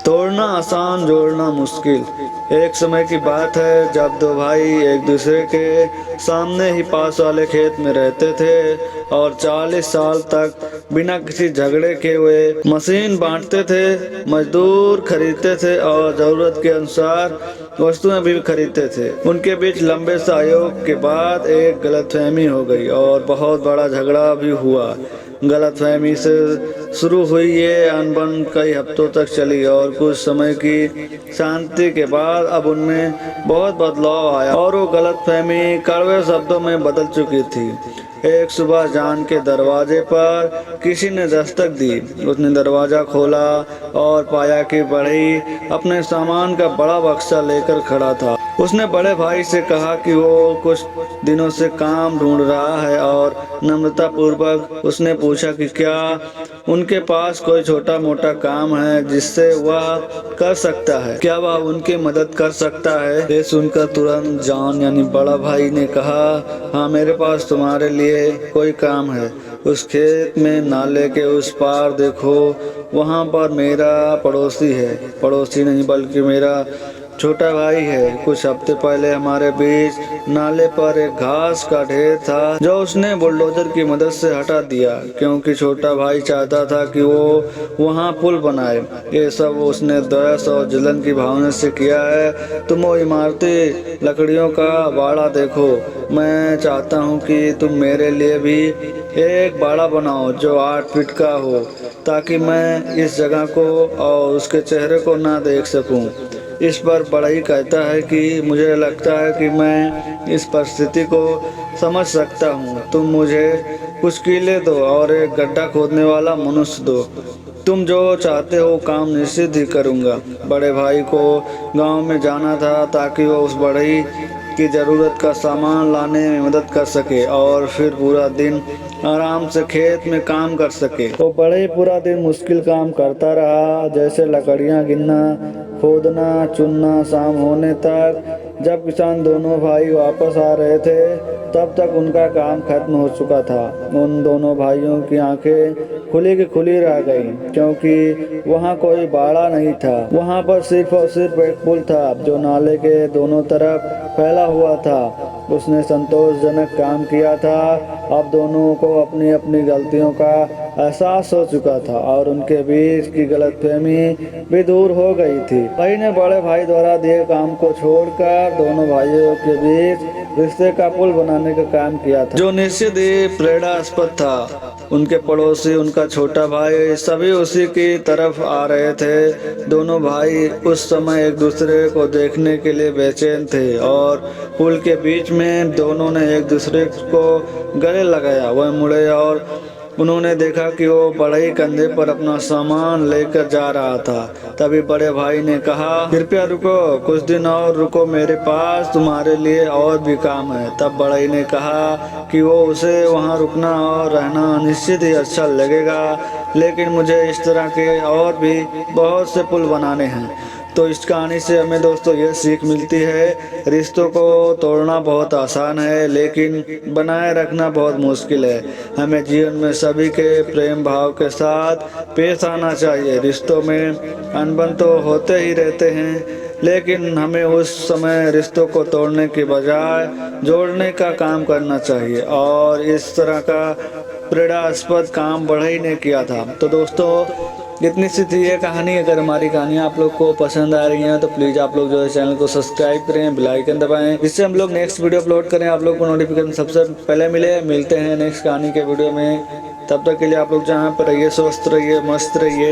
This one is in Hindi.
तोड़ना आसान, जोड़ना मुश्किल। एक समय की बात है जब दो भाई एक दूसरे के सामने ही पास वाले खेत में रहते थे और 40 साल तक बिना किसी झगड़े के वे मशीन बांटते थे, मजदूर खरीदते थे और जरूरत के अनुसार वस्तुएं भी खरीदते थे। उनके बीच लंबे सहयोग के बाद एक गलतफहमी हो गई और बहुत बड़ा झगड़ा भी हुआ। गलतफहमी से शुरू हुई ये अनबन कई हफ्तों तक चली और कुछ समय की शांति के बाद अब उनमें बहुत बदलाव आया और वो गलतफहमी कड़वे शब्दों में बदल चुकी थी। एक सुबह जान के दरवाजे पर किसी ने दस्तक दी। उसने दरवाजा खोला और पाया कि बढ़ई अपने सामान का बड़ा बक्सा लेकर खड़ा था। उसने बड़े भाई से कहा कि वो कुछ दिनों से काम ढूंढ रहा है और नम्रता पूर्वक उसने पूछा कि क्या उनके पास कोई छोटा मोटा काम है जिससे वह कर सकता है, क्या वह उनकी मदद कर सकता है। ये सुनकर तुरंत जॉन यानी बड़ा भाई ने कहा, हाँ मेरे पास तुम्हारे लिए कोई काम है। उस खेत में नाले के उस पार देखो, वहाँ पर मेरा पड़ोसी है, पड़ोसी नहीं बल्कि मेरा छोटा भाई है। कुछ हफ्ते पहले हमारे बीच नाले पर एक घास का ढेर था जो उसने बुलडोजर की मदद से हटा दिया क्योंकि छोटा भाई चाहता था कि वो वहाँ पुल बनाए। ये सब उसने दया और जलन की भावना से किया है। तुम वो इमारती लकड़ियों का बाड़ा देखो, मैं चाहता हूँ कि तुम मेरे लिए भी एक बाड़ा बनाओ जो 8 फीट का हो ताकि मैं इस जगह को और उसके चेहरे को ना देख सकूं। इस पर बढ़ई कहता है कि मुझे लगता है कि मैं इस परिस्थिति को समझ सकता हूँ। तुम मुझे कुछ कीले दो और एक गड्ढा खोदने वाला मनुष्य दो, तुम जो चाहते हो काम निश्चित ही करूँगा। बड़े भाई को गांव में जाना था ताकि वो उस बढ़ई की ज़रूरत का सामान लाने में मदद कर सके और फिर पूरा दिन आराम से खेत में काम कर सके। वो बड़े पूरा दिन मुश्किल काम करता रहा, जैसे लकड़ियाँ गिनना, खोदना, चुनना। शाम होने तक जब किसान दोनों भाई वापस आ रहे थे तब तक उनका काम खत्म हो चुका था। उन दोनों भाइयों की आंखें खुली की खुली रह गईं क्योंकि वहाँ कोई बाड़ा नहीं था। वहाँ पर सिर्फ और सिर्फ एक पुल था जो नाले के दोनों तरफ फैला हुआ था। उसने संतोषजनक काम किया था। अब दोनों को अपनी अपनी गलतियों का एहसास हो चुका था और उनके बीच की गलतफहमी भी दूर हो गई थी। भाई ने बड़े भाई द्वारा दिए काम को छोड़कर दोनों भाइयों के बीच रिश्ते का पुल बनाने का काम किया था जो निश्चित ही प्रेरणास्पद था। उनके पड़ोसी, उनका छोटा भाई सभी उसी की तरफ आ रहे थे। दोनों भाई उस समय एक दूसरे को देखने के लिए बेचैन थे और पुल के बीच में दोनों ने एक दूसरे को गले लगाया। वह मुड़े और उन्होंने देखा कि वो बढ़ई कंधे पर अपना सामान लेकर जा रहा था। तभी बड़े भाई ने कहा, कृपया रुको, कुछ दिन और रुको, मेरे पास तुम्हारे लिए और भी काम है। तब बढ़ई ने कहा कि वो उसे वहाँ रुकना और रहना निश्चित ही अच्छा लगेगा, लेकिन मुझे इस तरह के और भी बहुत से पुल बनाने हैं। तो इस कहानी से हमें दोस्तों यह सीख मिलती है, रिश्तों को तोड़ना बहुत आसान है लेकिन बनाए रखना बहुत मुश्किल है। हमें जीवन में सभी के प्रेम भाव के साथ पेश आना चाहिए। रिश्तों में अनबन तो होते ही रहते हैं लेकिन हमें उस समय रिश्तों को तोड़ने के बजाय जोड़ने का काम करना चाहिए और इस तरह का प्रेरणास्पद काम बढ़ई ने किया था। तो दोस्तों इतनी सी थी ये कहानी। अगर हमारी कहानियाँ आप लोग को पसंद आ रही हैं तो प्लीज़ आप लोग जो है चैनल को सब्सक्राइब करें, बेल आइकन दबाएं, जिससे हम लोग नेक्स्ट वीडियो अपलोड करें आप लोग को नोटिफिकेशन सबसे पहले मिले। मिलते हैं नेक्स्ट कहानी के वीडियो में, तब तक के लिए आप लोग जहाँ पर रहिए स्वस्थ रहिए, मस्त रहिए।